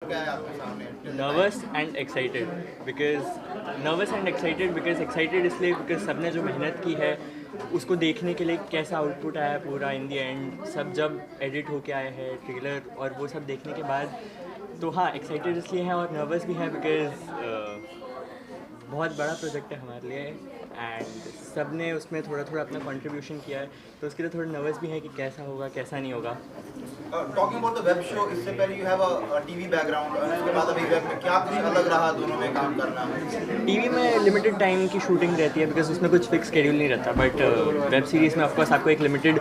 क्या है आपके सामने? Nervous and excited because excited इसलिए बिकॉज सबने जो मेहनत की है उसको देखने के लिए कैसा आउटपुट आया है पूरा इन दी एंड सब जब एडिट होके आए हैं ट्रेलर और वो सब देखने के बाद तो हाँ एक्साइटेड इसलिए है और नर्वस भी है बिकॉज बहुत बड़ा प्रोजेक्ट है हमारे लिए एंड सब ने उसमें थोड़ा थोड़ा अपना कंट्रीब्यूशन किया है तो उसके लिए थोड़ा नर्वस भी है कि कैसा होगा कैसा नहीं होगा। Talking about the web show, इससे पहले you have a TV background और उसके बाद अभी वेब में क्या कुछ अलग रहा दोनों में काम करना? टीवी में लिमिटेड टाइम की शूटिंग रहती है बिकॉज उसमें कुछ फिक्स शेड्यूल नहीं रहता बट वेब सीरीज़ में ऑफकोर्स आपको एक लिमिटेड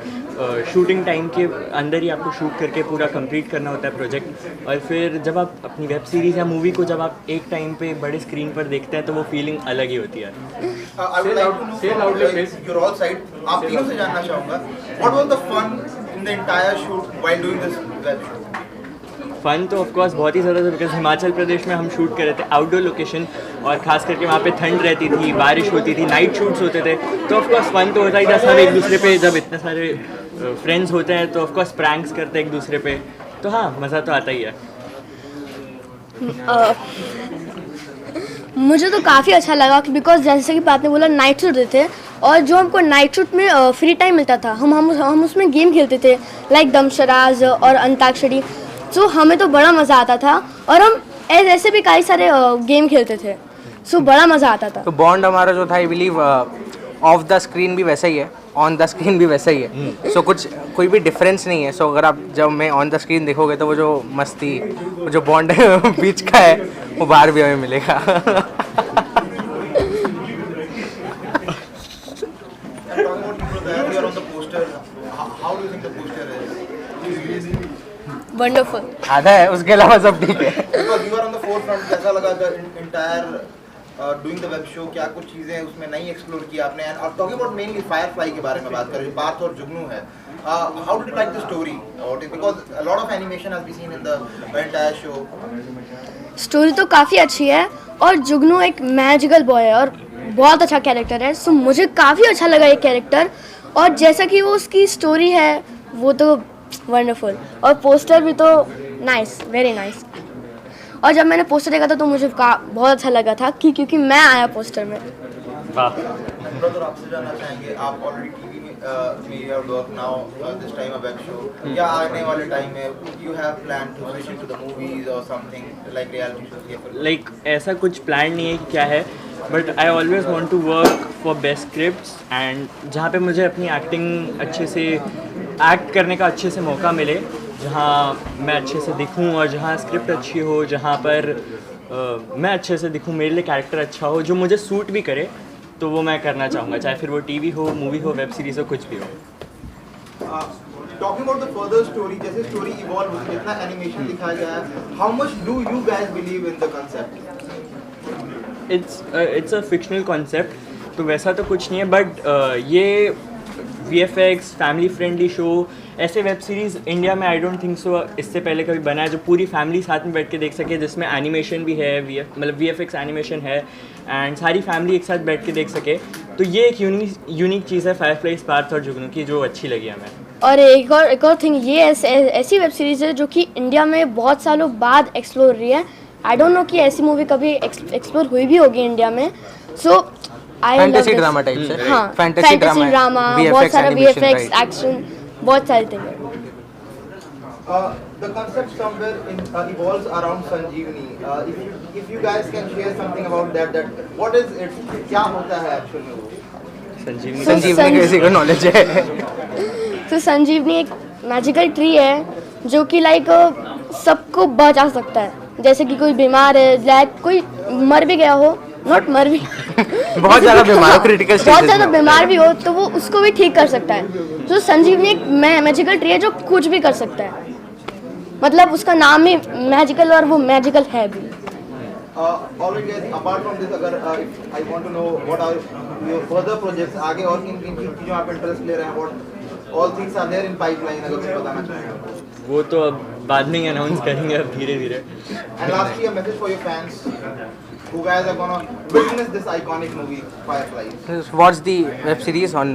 शूटिंग टाइम के अंदर ही आपको शूट करके पूरा कंप्लीट करना होता है प्रोजेक्ट और फिर जब आप अपनी वेब सीरीज़ या मूवी को जब आप एक टाइम पे बड़े स्क्रीन पर देखते हैं तो वो फीलिंग अलग ही होती है। I would like to know your all side, आप तीनों से जानना चाहूँगा what was the fun in the entire shoot while doing this web show? Fun तो ऑफकोर्स बहुत ही ज़्यादा था बिकॉज हिमाचल प्रदेश में हम शूट कर रहे थे आउटडोर लोकेशन और ख़ास करके वहाँ पे ठंड रहती थी, बारिश होती थी, नाइट शूट्स होते थे तो ऑफकोर्स फ़न तो होता ही था। सब एक दूसरे पे जब इतने सारे फ्रेंड्स होते हैं तो ऑफकोर्स प्रैंक्स करते हैं एक दूसरे पे तो हाँ मज़ा तो आता ही है। मुझे तो काफ़ी अच्छा लगा बिकॉज जैसे कि आपने बोला नाइट शूट थे और जो हमको नाइट शूट में फ्री टाइम मिलता था हम उसमें गेम खेलते थे लाइक दमशराज और अंताक्षरी सो हमें तो बड़ा मज़ा आता था और हम ऐसे भी कई सारे गेम खेलते थे सो बड़ा मज़ा आता था। तो बॉन्ड हमारा जो था I believe of the screen भी वैसा ही है, ऑन द स्क्रीन भी वैसा ही है। सो कुछ कोई भी डिफरेंस नहीं है। सो अगर आप जब मैं ऑन द स्क्रीन देखोगे तो वो जो मस्ती वो जो बॉन्ड बीच का है वो बाहर भी हमें मिलेगा। वंडरफुल आधा है उसके अलावा सब ठीक है। कैसा लगा डूइंग द वेब शो? क्या कुछ चीजें उसमें नई एक्सप्लोर की आपने? एंड और टॉकिंग अबाउट मेनली फायरफ्लाई के बारे में बात करें, पार्थ और जुगनू है, how did you like the story और because a lot of animation has been seen in the entire show. Story तो काफ़ी अच्छी है और जुगनू एक मैजिकल बॉय है और बहुत अच्छा कैरेक्टर है सो मुझे काफ़ी अच्छा लगा ये कैरेक्टर और जैसा कि वो उसकी स्टोरी है वो तो वंडरफुल और पोस्टर भी तो नाइस, वेरी नाइस। और जब मैंने पोस्टर देखा था तो मुझे बहुत अच्छा लगा था कि क्योंकि मैं आया पोस्टर में। ब्रदर आपसे जानना चाहेंगे, आप ऑलरेडी टीवी में you have work now this time a web show, या आने वाले टाइम में you have plan to switch into the movies और something like reality shows? Like ऐसा कुछ प्लान नहीं है कि क्या है but I always want to work for best scripts and जहाँ पे मुझे अपनी एक्टिंग अच्छे से एक्ट करने का अच्छे से मौका मिले, जहाँ मैं अच्छे से दिखूँ और जहाँ स्क्रिप्ट अच्छी हो, जहाँ पर मैं अच्छे से दिखूँ, मेरे लिए कैरेक्टर अच्छा हो जो मुझे सूट भी करे तो वो मैं करना चाहूँगा, चाहे फिर वो टीवी हो, मूवी हो, वेब सीरीज़ हो, कुछ भी हो। Talking about the further story, जैसे स्टोरी इवॉल्व होती है, जितना एनिमेशन दिखाया गया है, how much do you guys believe in the concept? It's a fictional concept तो वैसा तो कुछ नहीं है बट ये VFX फैमिली फ्रेंडली शो ऐसे वेब सीरीज़ इंडिया में आई डोंट थिंक सो इससे पहले कभी बना है जो पूरी फैमिली साथ में बैठ के देख सके, जिसमें एनिमेशन भी है, मतलब VFX एनिमेशन है एंड सारी फैमिली एक साथ बैठ के देख सके। तो ये एक यूनिक चीज़ है फायरफ्लाइज पार्थ और जुगनू की जो अच्छी लगी हमें। और एक और थिंग ये ऐसी वेब सीरीज़ है जो कि इंडिया में बहुत सालों बाद एक्सप्लोर रही है। आई डोंट नो कि ऐसी मूवी कभी एक्सप्लोर हुई भी होगी इंडिया में। सो फैंटेसी ड्रामा टाइप से, हाँ, फैंटेसी ड्रामा, बहुत सारा VFX एक्शन, बहुत सारी thing. The concept somewhere evolves around Sanjeevani. If you guys can share something about that what is it? क्या होता है एक्चुअल में वो? संजीवनी किसी को नॉलेज है? तो संजीवनी एक मैजिकल ट्री है जो कि लाइक सबको बचा सकता है। जैसे कि कोई बीमार है, लाइक कोई मर भी गया हो, नॉट मर भी बहुत ज़्यादा बीमार हो, क्रिटिकल बहुत ज़्यादा बीमार भी हो तो वो उसको भी ठीक कर सकता है। तो संजीवनी एक मैजिकल ट्री है जो कुछ भी कर सकता है, मतलब उसका नाम ही मैजिकल और वो मैजिकल है भी। Alright guys, apart from this, अगर I want to know what are your further projects, आगे और किन किन चीज़ों आप इंटरेस्ट ले रहे हैं, what all things are there in pipeline, अगर कुछ बताना चाहेंगे? वो तो अब बाद में ही अनाउंस करेंगे अब धीरे धीरे। And lastly, a message for your fans who guys are gonna witness this iconic movie, Fireflies. Watch the web series on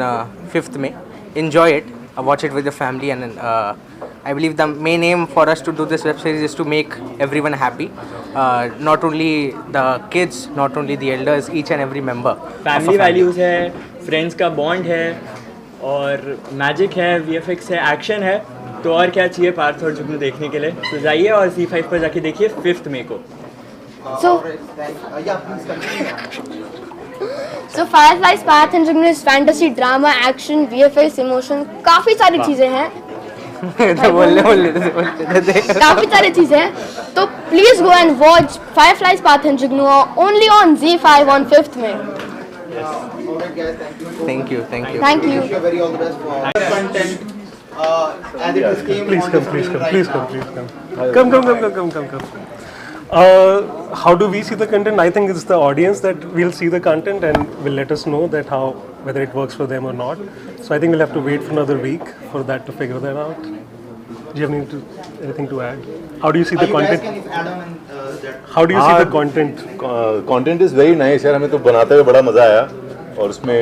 5th May. Enjoy it. Watch it with your family and I believe the main aim for us to do this web series is to make everyone happy. Not only the kids, not only the elders, each and every member. of a family family. Values है, friends का bond है, और magic है, VFX है, action है, तो और क्या चाहिए पार्थ और जुगनू देखने के लिए? तो जाइए और Z5 पर जाके देखिए 5 मई को. So- alright, yeah, please continue. So Fireflies Parth and Jugnu is fantasy, drama, action, VFX, emotion, काफ़ी सारी चीज़ें हैं. तो बोलने काफ़ी सारी चीज़ें हैं. तो please go and watch Fireflies Parth and Jugnu only on Z5 on 5th May. Alright guys, thank you. Thank you. Thank you. Wish you very all the best for content. As it is came Please on come, the please screen come, right please now. come, please come. How do we see the content? I think it's the audience that will see the content and will let us know that how whether it works for them or not. So I think we'll have to wait for another week for that to figure that out. Do you have anything to add? How do you see the You guys content? can add on that. How do you see the content? Content is very nice यार, हमें तो बनाते हुए बड़ा मज़ा आया, और उसमें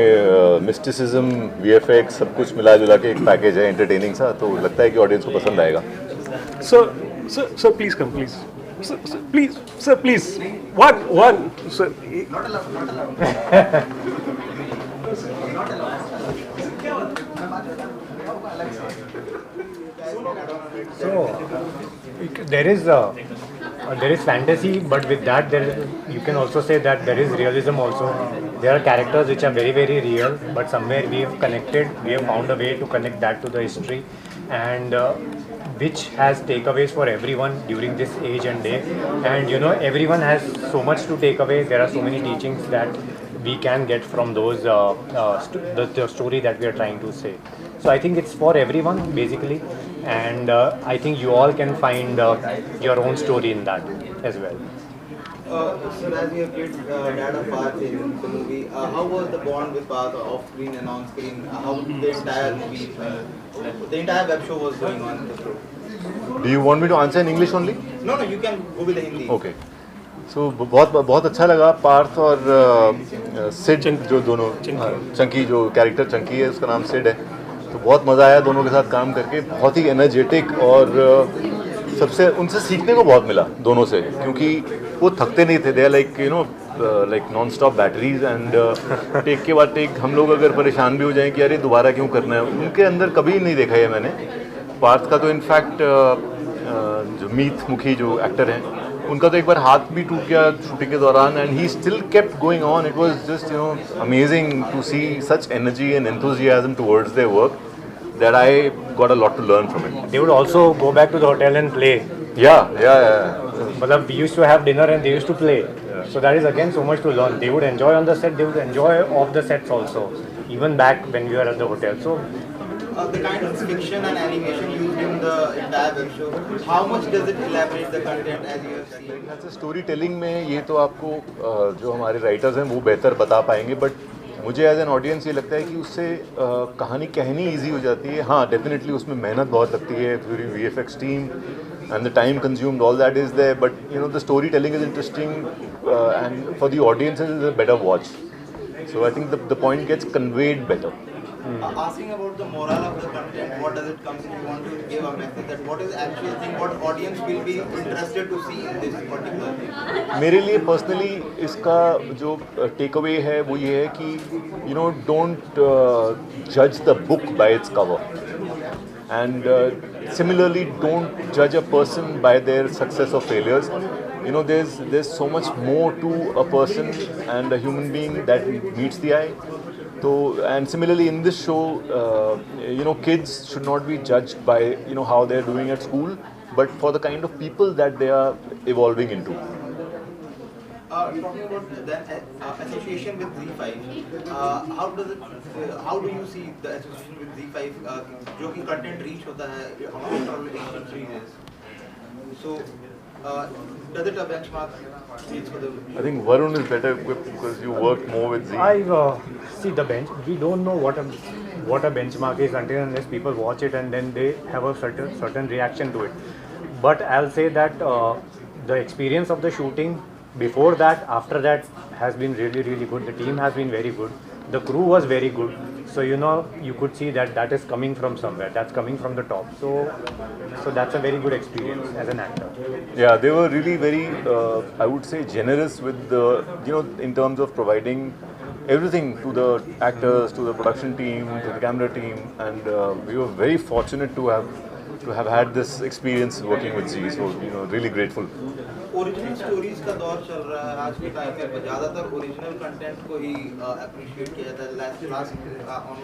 मिस्टिसिज्म, VFX सब कुछ मिला जुला के एक पैकेज है एंटरटेनिंग सा, तो लगता है कि ऑडियंस को पसंद आएगा. So please come, please. Sir, please. One. Sir. There is fantasy, but with that you can also say that there is realism also. There are characters which are very very real, but somewhere we have found a way to connect that to the history, and which has takeaways for everyone during this age and day. And everyone has so much to take away. There are so many teachings that we can get from those the story that we are trying to say. So I think it's for everyone basically, and I think you all can find your own story in that as well. So as you have played dad of Parth in the movie, how was the bond with Parth off screen and on screen? How the entire movie, the entire web show was going on in the show? Do you want me to answer in English only? No, you can go with the Hindi. Okay. So बहुत अच्छा लगा. पार्थ और सिड जो दोनों, चंकी जो character Chunky है उसका नाम सिड है, तो बहुत मज़ा आया दोनों के साथ काम करके. बहुत ही एनर्जेटिक, और सबसे उनसे सीखने को बहुत मिला दोनों से, क्योंकि वो थकते नहीं थे. They are like like non stop batteries, and take के बाद टेक हम लोग अगर परेशान भी हो जाएं कि अरे दोबारा क्यों करना है, उनके अंदर कभी नहीं देखा है मैंने. पार्थ का तो इनफैक्ट जो मीत मुखी जो एक्टर हैं, उनका तो एक बार हाथ भी टूट गया शूटिंग के दौरान, and he still kept going on. It was just amazing to see such energy and enthusiasm towards their work that I got a lot to learn from it. They would also go back to the hotel and play. Yeah. But we used to have dinner and they used to play. So that is again so much to learn. They would enjoy on the set, they would enjoy off the sets also, even back when we were at the hotel. So The kind of fiction and animation used in the entire web show, how much does it elaborate the content as you have seen? Story telling में ये तो आपको जो हमारे writers हैं वो बेहतर बता पाएंगे, बट मुझे एज एन ऑडियंस ये लगता है कि उससे कहानी कहनी इजी हो जाती है. हाँ, डेफिनेटली उसमें मेहनत बहुत लगती है, पूरी VFX team and the time consumed, all that is there, but the story telling is interesting, and for the audience is a better watch. So I think the point gets conveyed better. Asking about the moral of the content, what does it come if you want to give a message that what is actual thing, what audience will be interested to see in this particular thing? मेरे लिए personally इसका जो take away है वो ये है कि don't जज the book by its cover, and similarly don't जज a person by their success और failures. there's so much more to a person and a human being that meets the eye. So, and similarly in this show, kids should not be judged by how they're doing at school, but for the kind of people that they are evolving into. Talking about the association with Z5, how do you see the association with Z5, जो कि content reach होता है after all 18 series? So does it a benchmark for the? I think Varun is better equipped because you worked more with Z. I see the bench. We don't know what a benchmark is until unless people watch it and then they have a certain reaction to it. But I'll say that the experience of the shooting before that, after that, has been really really good. The team has been very good. The crew was very good. So you know, you could see that that is coming from somewhere. That's coming from the top. So that's a very good experience as an actor. Yeah, they were really very, I would say, generous with the, in terms of providing everything to the actors, to the production team, to the camera team, and we were very fortunate to have had this experience working with Z. So really grateful. Original stories का दौर चल रहा है आज के time पे, ज़्यादातर original content को ही अप्रिशिएट किया जाता है. Last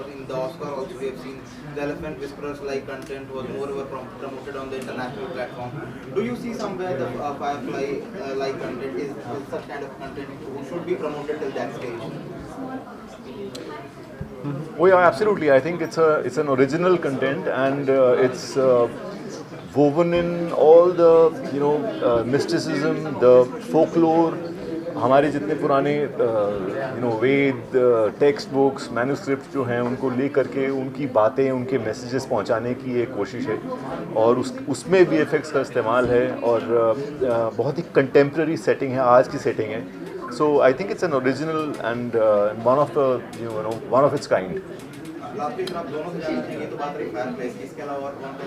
on in the Oscar also we have seen the Elephant Whisperers like content was more over promoted on the international platform. Do you see somewhere the Firefly like content is such kind of content should be promoted till that stage? Oh yeah, absolutely. I think it's an original content, and it's woven in all the mysticism, the folklore. हमारे जितने पुराने वेद, text books, manuscript जो हैं उनको ले करके उनकी बातें, उनके मैसेजेस पहुंचाने की एक कोशिश है, और उसमें VFX का इस्तेमाल है, और बहुत ही कंटेम्प्रेरी सेटिंग है, आज की सेटिंग है. So I think it's an original and one of its kind. Last week आप दोनों से जानना चाहिए तो बात रही फायरफ्लाइज की, इसके अलावा और कौन से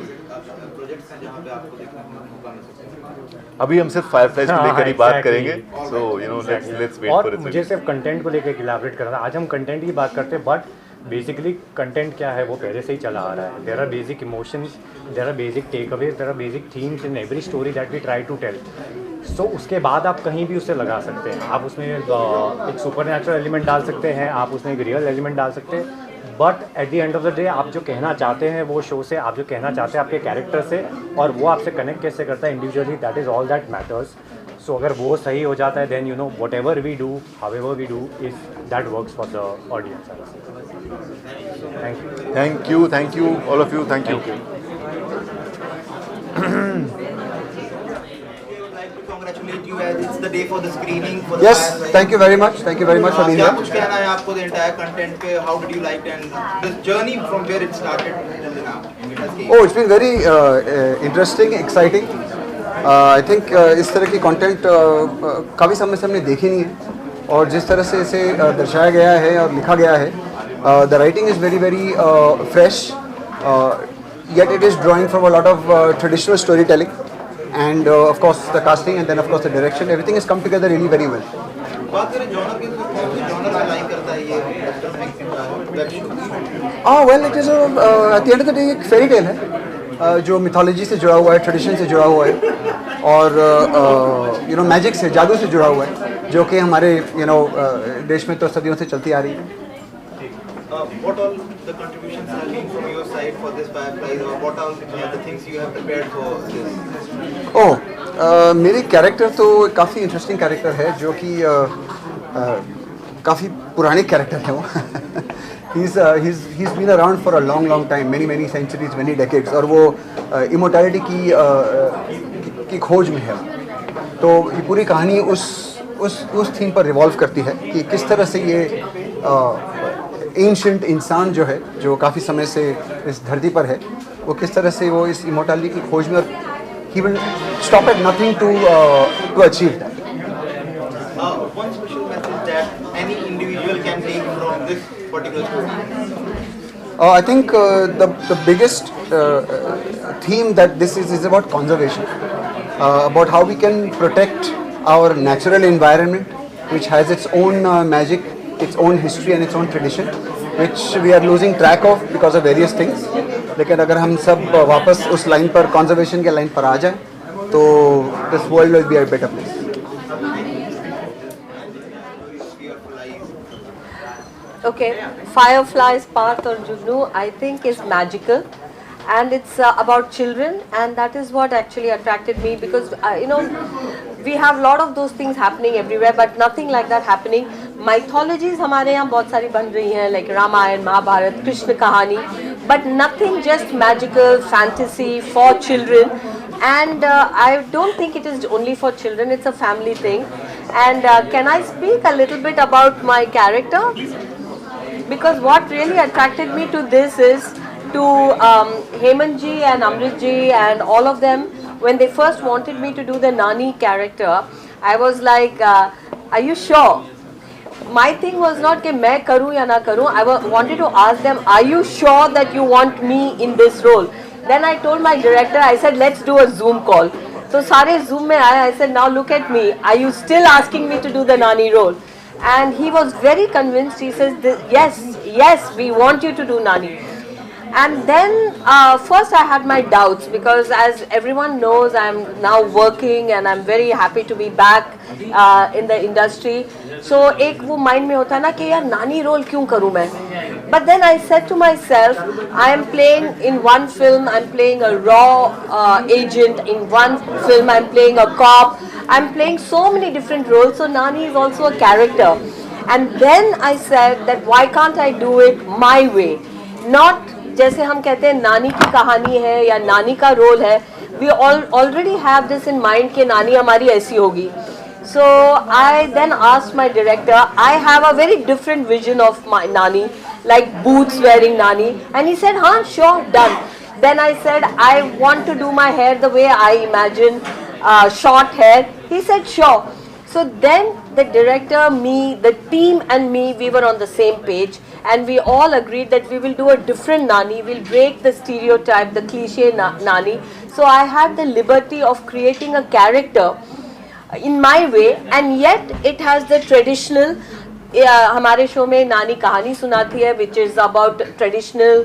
प्रोजेक्ट्स हैं जहां पे आपको देखने को मौका मिल सकता है? अभी हम सिर्फ फायरफ्लाइज को लेकर ही बात करेंगे. So let's wait for it. मुझे सिर्फ कंटेंट को लेकर इलैबोरेट करना था. आज हम कंटेंट की बात करते हैं, बट बेसिकली कंटेंट क्या है वो पहले से ही चला आ रहा है. There are basic emotions, there are basic takeaways, there are basic themes in every story that we try to tell. So उसके बाद आप कहीं भी उसे लगा सकते हैं. आप उसमें एक सुपर नेचुरल एलिमेंट डाल सकते हैं, आप उसमें एक रियल एलिमेंट डाल सकते हैं, but at the end of the day आप जो कहना चाहते हैं वो शो से, आप जो कहना चाहते हैं आपके कैरेक्टर से, और वो आपसे कनेक्ट कैसे करता है individually, that is all that matters. So अगर वो सही हो जाता है then whatever we do, however we do, is that works for the audience. Thank you all of you. Thank you. Congratulate you as it's the day for the screening for the Yes, Firefly. thank you very much for being क्या here. कुछ कहना है आपको the entire content पे? How did you like it and the journey from where it started till now? Oh, it's been very interesting, exciting. I think इस तरह की content काफ़ी समय से हमने देखी नहीं है, और जिस तरह से इसे दर्शाया गया है और लिखा गया है, the writing is very very fresh, yet it is drawing from a lot of traditional storytelling, and of course the casting, and then of course the direction, everything has come together really very well. बात करें genre की तो कौन से genre में like करता है ये web show? Well, it is at the end of the day एक फेरी टेल है, जो मिथोलॉजी से जुड़ा हुआ है, ट्रेडिशन से जुड़ा हुआ है, और मैजिक से, जादू से जुड़ा हुआ है, जो कि हमारे देश में तो सदियों से चलती आ रही है. What all the contributions have been from your side for this Fireflies, or what all the things you have prepared for this? मेरी कैरेक्टर तो काफ़ी इंटरेस्टिंग कैरेक्टर है, जो कि काफ़ी पुराने कैरेक्टर है वो. he's been around for a long time, many centuries, many decades, और वो immortality की खोज में है. तो ये पूरी कहानी उस थीम पर रिवॉल्व करती है कि किस तरह से ये एंशिएंट इंसान जो है, जो काफ़ी समय से इस धरती पर है, वो किस तरह से वो इस इमोर्टैलिटी की खोज में, और he will stop at nothing to achieve that. One special message that any individual can take from this particular story? I think the biggest theme that this is about conservation, about how we can protect our natural environment, which has its own magic, its own history and its own tradition, which we are losing track of because of various things. लेकिन अगर हम सब वापस उस line पर, conservation के line पर आ जाएं, तो this world will be a better place. Okay, Fireflies Parth or Jugnu, I think is magical, and it's about children, and that is what actually attracted me, because we have a lot of those things happening everywhere, but nothing like that happening. Mythologies हमारे यहाँ बहुत सारी बन रही हैं, like Ramayan, Mahabharat, Krishna कहानी, but nothing just magical fantasy for children. And I don't think it is only for children, it's a family thing. And can I speak a little bit about my character? Because what really attracted me to this is to Hemant ji and Amrit ji and all of them, when they first wanted me to do the Nani character, I was like, are you sure? my thing was not कि मैं करूँ या ना करूँ. I wanted to ask them, are you sure that you want me in this role? Then I told my director, I said, let's do a Zoom call. So सारे Zoom में आए. I said, now look at me. Are you still asking me to do the Nani role? And he was very convinced. He says, yes, we want you to do Nani. And then first I had my doubts, because as everyone knows, I'm now working and I'm very happy to be back in the industry. So एक वो mind में होता है ना कि यार नानी role क्यों करूँ मैं? But then I said to myself, I am playing in one film, I'm playing a raw agent. In one film, I'm playing a cop. I'm playing so many different roles. So Nani is also a character. And then I said that why can't I do it my way? Not जैसे हम कहते हैं नानी की कहानी है या नानी का रोल है. We already have this in mind कि नानी हमारी ऐसी होगी. So I then asked my director, I have a very different vision of my Nani, like boots wearing Nani. And he said, हाँ, sure, done. Then I said, I want to do my hair the way I imagine, short hair. He said, sure. So then the director, me, the team and me, we were on the same page. And we all agreed that we will do a different Nani. We'll break the stereotype, the cliche Nani. So I had the liberty of creating a character in my way, and yet it has the traditional. हमारे show में नानी कहानी सुनाती है, which is about traditional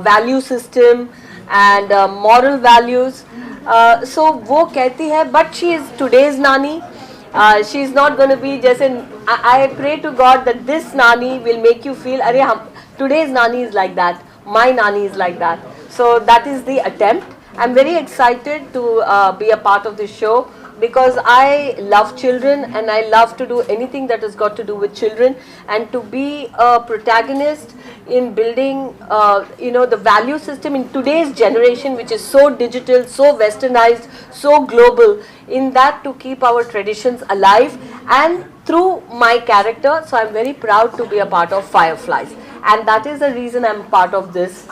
value system and moral values. So वो कहती है, but she is today's Nani. She is not going to be जैसे I pray to God that this Nani will make you feel अरे हम today's Nani is like that, my Nani is like that. So that is the attempt. I'm very excited to be a part of this show, because I love children and I love to do anything that has got to do with children, and to be a protagonist in building the value system in today's generation, which is so digital, so westernized, so global, in that to keep our traditions alive and through my character. So I'm very proud to be a part of Fireflies, and that is the reason I'm part of this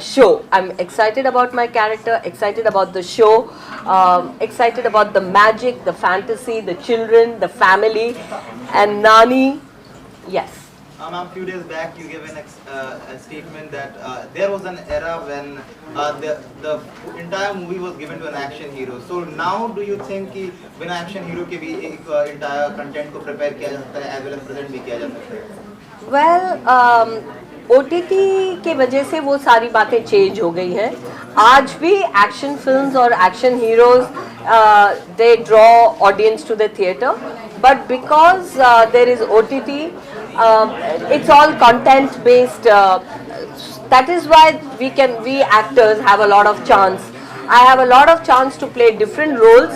show. I'm excited about my character, excited about the show, excited about the magic, the fantasy, the children, the family, and Nani. Yes. Ma'am, few days back you gave a statement that there was an era when the entire movie was given to an action hero. So now do you think कि बिना action hero के भी एक entire content को prepare किया जा सकता है, as well as present भी किया जा सकता है? Well, OTT के वजह से वो सारी बातें चेंज हो गई हैं. आज भी एक्शन फिल्म्स और action heroes they draw audience to the theatre, but because there is OTT, it's all content based. That is why we actors have a lot of chance. I have a lot of chance to play different roles,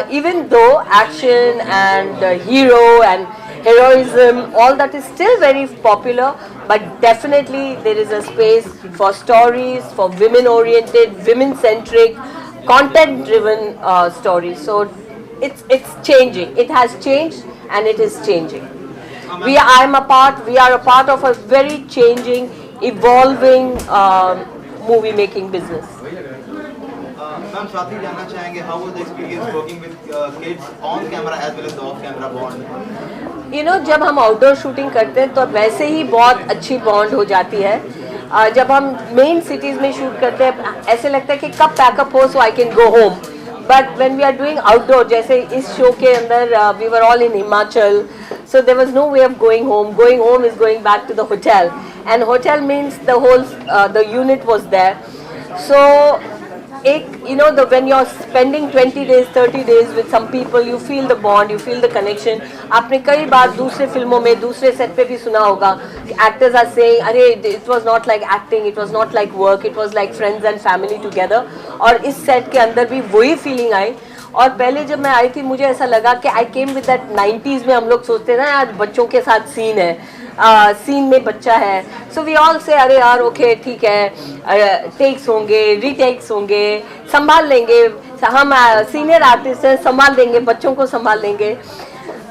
even though action and hero and heroism, all that is still very popular, but definitely there is a space for stories, for women oriented, women centric, content driven stories. So it's changing. It has changed and it is changing. We are a part of a very changing, evolving movie making business. Ma'am, साथ ही जानना चाहेंगे, how was the experience working with kids on camera as well as the off camera bond? You know, जब हम outdoor shooting करते हैं तो वैसे ही बहुत अच्छी बॉन्ड हो जाती है. जब हम मेन सिटीज़ में शूट करते हैं ऐसे लगता है कि कब पैकअप हो so I can go home. But when we are doing outdoor, जैसे इस शो के अंदर we were all in Himachal, so there was no way of going home. Going home is going back to the hotel, and hotel means the whole the unit was there. So when you're spending 20 days, 30 days with some people, you feel the bond, you feel the connection. आपने कई बार दूसरे फिल्मों में दूसरे set पे भी सुना होगा, actors are saying, अरे it was not like acting, it was not like work, it was like friends and family together. और इस सेट के अंदर भी वही फीलिंग आई. और पहले जब मैं आई थी मुझे ऐसा लगा कि आई केम विद दैट 90s में हम लोग सोचते हैं ना यार बच्चों के साथ सीन है, सीन में बच्चा है. सो वी ऑल से अरे यार ओके ठीक है, टेक्स होंगे, रीटेक्स होंगे, संभाल लेंगे, हम सीनियर आर्टिस्ट हैं, संभाल देंगे, बच्चों को संभाल लेंगे.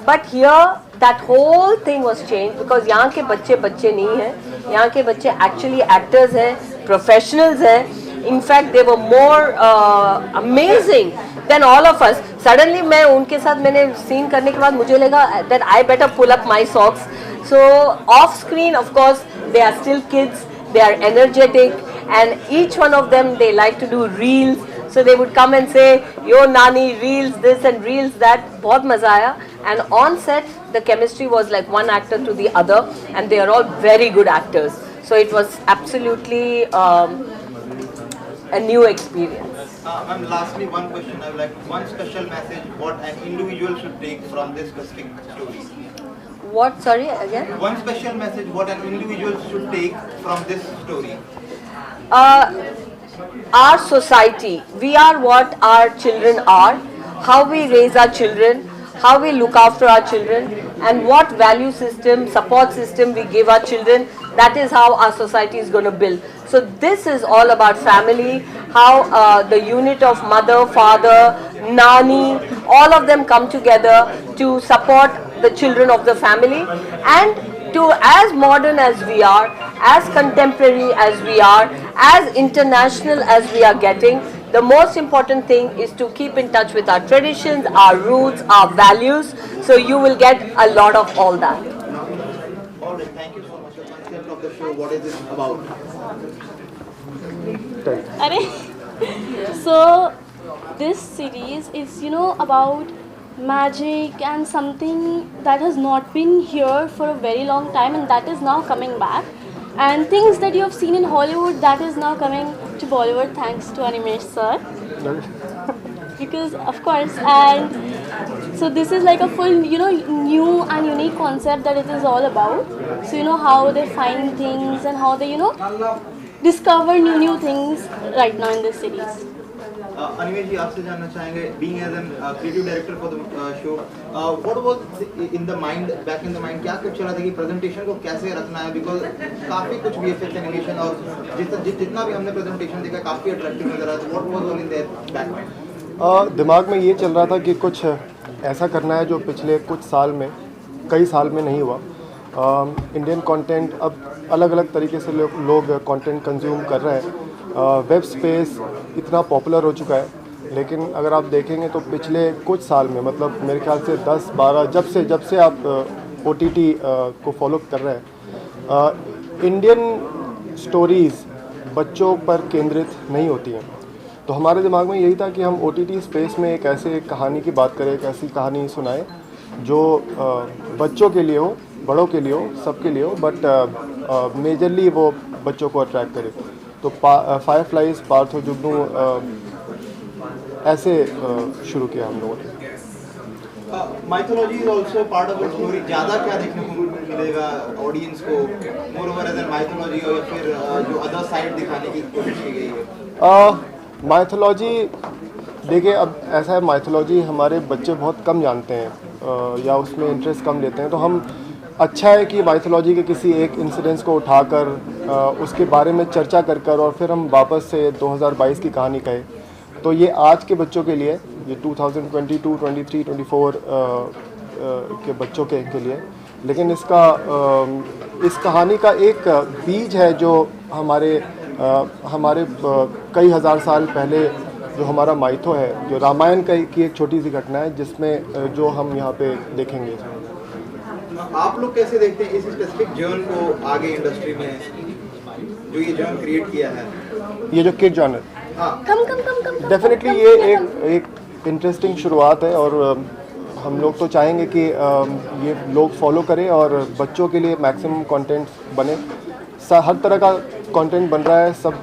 But here that whole thing was change, because यहाँ के बच्चे नहीं हैं, यहाँ के बच्चे एक्चुअली एक्टर्स हैं, प्रोफेशनल्स हैं. In fact, they were more amazing then all of us, suddenly मैं उनके साथ मैंने scene करने के बाद मुझे लगा that I better pull up my socks. So off screen, of course, they are still kids, they are energetic, and each one of them, they like to do reels. So they would come and say, yo Nani, reels this and reels that. बहुत मजा आया. And on set, the chemistry was like one actor to the other, and they are all very good actors. So it was absolutely a new experience. Ma'am, lastly, one question. I would like one special message what an individual should take from this specific story. What? Sorry, again? One special message what an individual should take from this story. Our society, we are what our children are, how we raise our children, how we look after our children, and what value system, support system we give our children. That is how our society is going to build. So this is all about family, how the unit of mother, father, nani, all of them come together to support the children of the family, and to, as modern as we are, as contemporary as we are, as international as we are getting, the most important thing is to keep in touch with our traditions, our roots, our values. So you will get a lot of all that. All right, thank you so much. The concept of the show, what is it about? So this series is, about magic and something that has not been here for a very long time, and that is now coming back, and things that you have seen in Hollywood that is now coming to Bollywood thanks to Animesh sir. Because of course, and so this is like a full new and unique concept that it is all about. So how they find things and how they discover new things right now in this series. Animesh ji, आपसे जानना चाहेंगे, being as an creative director for the show, what was in the mind, back in the mind, क्या कुछ चला था कि presentation को कैसे रखना है, because काफी कुछ VFX animation और जितना भी हमने presentation देखा काफी attractive नजर आया, तो what was all in their back mind? दिमाग में ये चल रहा था कि कुछ ऐसा करना है जो पिछले कुछ साल में, कई साल में नहीं हुआ. इंडियन कंटेंट अब अलग अलग तरीके से लोग कंटेंट कंज्यूम कर रहे हैं. वेब स्पेस इतना पॉपुलर हो चुका है, लेकिन अगर आप देखेंगे तो पिछले कुछ साल में, मतलब मेरे ख्याल से 10-12 जब से आप OTT को फॉलो कर रहे हैं, इंडियन स्टोरीज़ बच्चों पर केंद्रित नहीं होती हैं. तो हमारे दिमाग में यही था कि हम OTT स्पेस में एक ऐसे कहानी की बात करें, एक ऐसी कहानी सुनाएं जो बच्चों के लिए हो, बड़ों के लिए हो, सबके लिए हो, बट मेजरली वो बच्चों को अट्रैक्ट करे. तो फायरफ्लाइज पार्थ और जुगनू ऐसे शुरू किया हम लोगों ने. Mythology is also part of the story. ज़्यादा क्या देखने को मिलेगा ऑडियंस को, मोर ओवर एज माइथोलॉजी, और फिर जो अदर साइड दिखाने की कोशिश की गई है? माइथोलॉजी देखिए, अब ऐसा है, माइथोलॉजी हमारे बच्चे बहुत कम जानते हैं या उसमें इंटरेस्ट कम लेते हैं. तो हम अच्छा है कि माइथोलॉजी के किसी एक इंसिडेंस को उठाकर उसके बारे में चर्चा कर और फिर हम वापस से 2022 की कहानी कहें. तो ये आज के बच्चों के लिए, ये 2022, 23, 24 के बच्चों के लिए, लेकिन इस कहानी का एक बीज है जो हमारे कई हज़ार साल पहले जो हमारा माइथो है, जो रामायण की एक छोटी सी घटना है, जिसमें जो हम यहाँ पे देखेंगे. आप लोग कैसे देखते हैं इस स्पेसिफिक जर्न को आगे इंडस्ट्री में, जो ये जर्न क्रिएट किया है, ये जो किड जॉनर? कम डेफिनेटली ये एक इंटरेस्टिंग शुरुआत है, और हम लोग तो चाहेंगे कि ये लोग फॉलो करें और बच्चों के लिए मैक्सिमम कंटेंट बने. हर तरह का कंटेंट बन रहा है, सब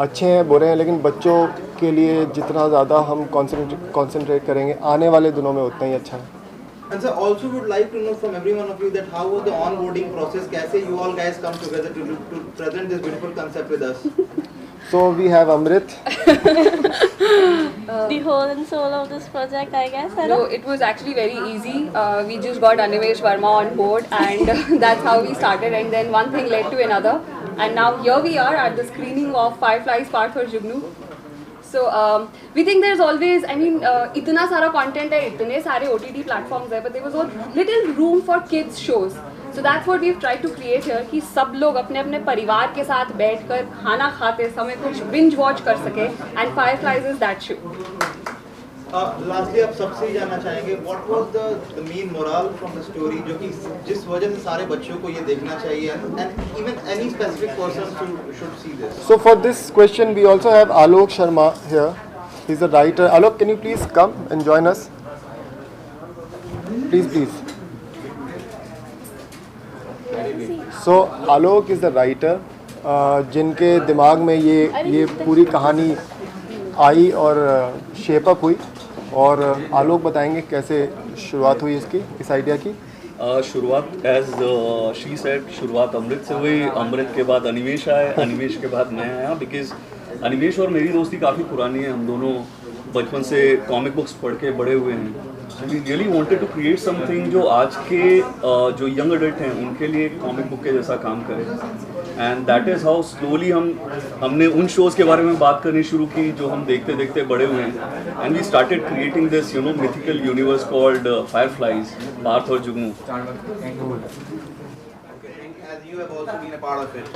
अच्छे हैं, बुरे हैं, लेकिन बच्चों के लिए जितना ज़्यादा हम कंसंट्रेट करेंगे आने वाले दिनों में, उतना ही अच्छा है. And sir, also would like to know from every one of you that how was the onboarding process? कैसे you all guys come together to present this beautiful concept with us? So we have Amrit. The whole and soul of this project, I guess. No, it was actually very easy. We just got Animesh Verma on board, and that's how we started. And then one thing led to another, and now here we are at the screening of Fireflies Parth or Jugnu. So we think there's always, इतना सारा content है, इतने सारे OTT platforms है, but there was a little room for kids shows. So that's what we've tried to create here, कि सब लोग अपने अपने परिवार के साथ बैठकर खाना खाते समय कुछ binge watch कर सके, and Fireflies is that show. Lastly आप सबसे जानना चाहेंगे what was the main moral from the story जो कि जिस वजह से सारे बच्चों को ये देखना चाहिए and even any specific person should see this. So for this question, we also have Alok Sharma here. He's a writer. Alok, can you please come and join us? Please. So Alok is the writer. जिनके दिमाग में ये पूरी कहानी आई और shape up हुई, और आलोक बताएंगे कैसे शुरुआत हुई इस आइडिया की. शुरुआत एज शी सेड, शुरुआत अमृत से हुई. अमृत के बाद अनिमेश आए, अनिमेश के बाद मैं आया. बिकॉज अनिमेश और मेरी दोस्ती काफ़ी पुरानी है. हम दोनों बचपन से कॉमिक बुक्स पढ़ के बड़े हुए हैं. So we really wanted to create something जो आज के जो यंग एडल्ट हैं उनके लिए कॉमिक बुक के जैसा काम करे. And that is how slowly हमने उन शोज़ के बारे में बात करनी शुरू की जो हम देखते देखते बड़े हुए हैं. And we started creating this mythical universe called Fireflies Parth और Jugnu. You have also been a part of it.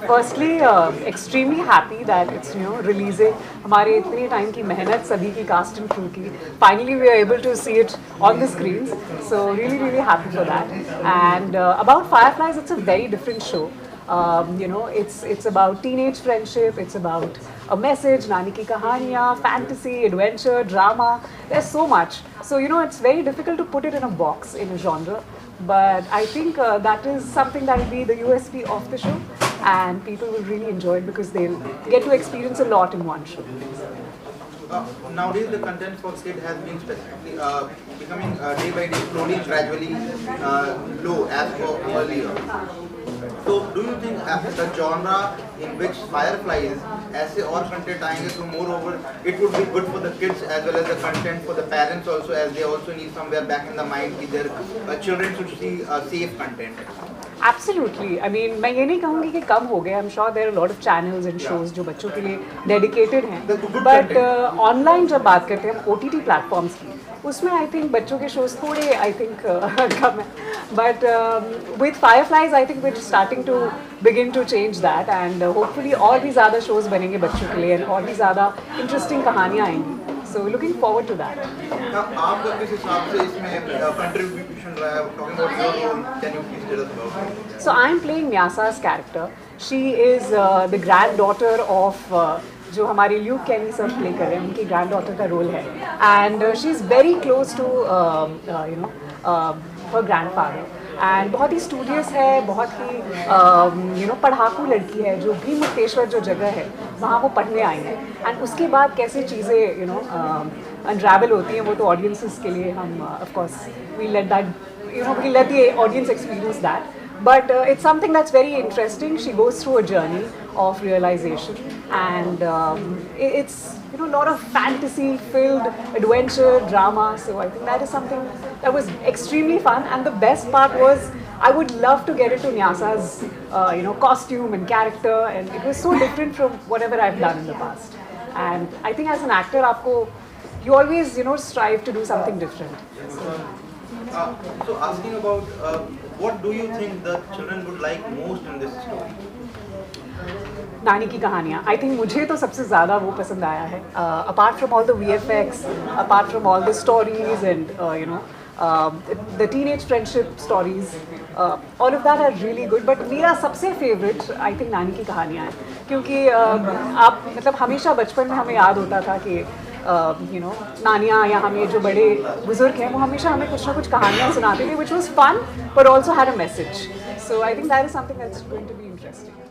Firstly, extremely happy that it's releasing. हमारे इतने टाइम की मेहनत सभी की कास्ट एंड क्रू की, finally we are able to see it on the screens. So really happy for that. And about Fireflies, it's a very different show. It's about teenage friendship. It's about a message, नानी की कहानियाँ, fantasy, adventure, drama. There's so much. So it's very difficult to put it in a box in a genre. But I think that is something that will be the USP of the show, and people will really enjoy it because they'll get to experience a lot in one show. Nowadays the content for kids has been specifically becoming day by day, slowly, gradually low as for earlier. So do you think the genre in which Fireflies ऐसे और content आएंगे, so moreover it would be good for the kids as well as the content for the parents also, as they also need somewhere back in the mind कि their children should see safe content. Absolutely. I mean, मैं ये नहीं कहूँगी कि कम हो गए. I'm sure there are a lot of channels and shows जो बच्चों के लिए dedicated हैं. But online जब बात करते हैं हम OTT platforms की, उसमें I think बच्चों के shows थोड़े I think कम है. But with Fireflies I think we're starting to begin to change that, and hopefully और भी ज़्यादा shows बनेंगे बच्चों के लिए, और भी ज़्यादा interesting कहानियाँ आएंगी. So looking forward to that. आपका किस हिसाब से इसमें contribution रहा है? Talking about your role, can you please tell us about it? So I'm playing Nyasa's character. She is the granddaughter of जो हमारे ल्यूक कैनी सर प्ले कर रहे हैं, उनकी granddaughter का रोल है. And she's very close to her grandfather. And बहुत ही studious है, बहुत ही पढ़ाकू लड़की है, जो भी मुक्तेश्वर जो जगह है वहाँ वो पढ़ने आई है. एंड उसके बाद कैसे चीज़ें अनरावल होती हैं वो तो ऑडियंसेस के लिए हम of course we let the audience experience that. But it's something that's very interesting. She goes through a journey of realization, and it's a lot of fantasy-filled adventure, drama. So I think that is something that was extremely fun. And the best part was, I would love to get into Nyasa's costume and character, and it was so different from whatever I've done in the past. And I think as an actor, you always strive to do something different. So asking about what do you think the children would like most in this story? नानी की कहानियाँ. I think मुझे तो सबसे ज़्यादा वो पसंद आया है. Apart from all the VFX, apart from all the stories and the teenage friendship stories, all of that are really good. But मेरा सबसे फेवरेट आई थिंक नानी की कहानियाँ हैं, क्योंकि आप मतलब हमेशा बचपन में हमें याद होता था कि नानियाँ या हमें जो बड़े बुजुर्ग हैं वो हमेशा हमें कुछ ना कुछ कहानियाँ सुनाते थे, which was fun but also had a message. So I think that is something that's going to be interesting.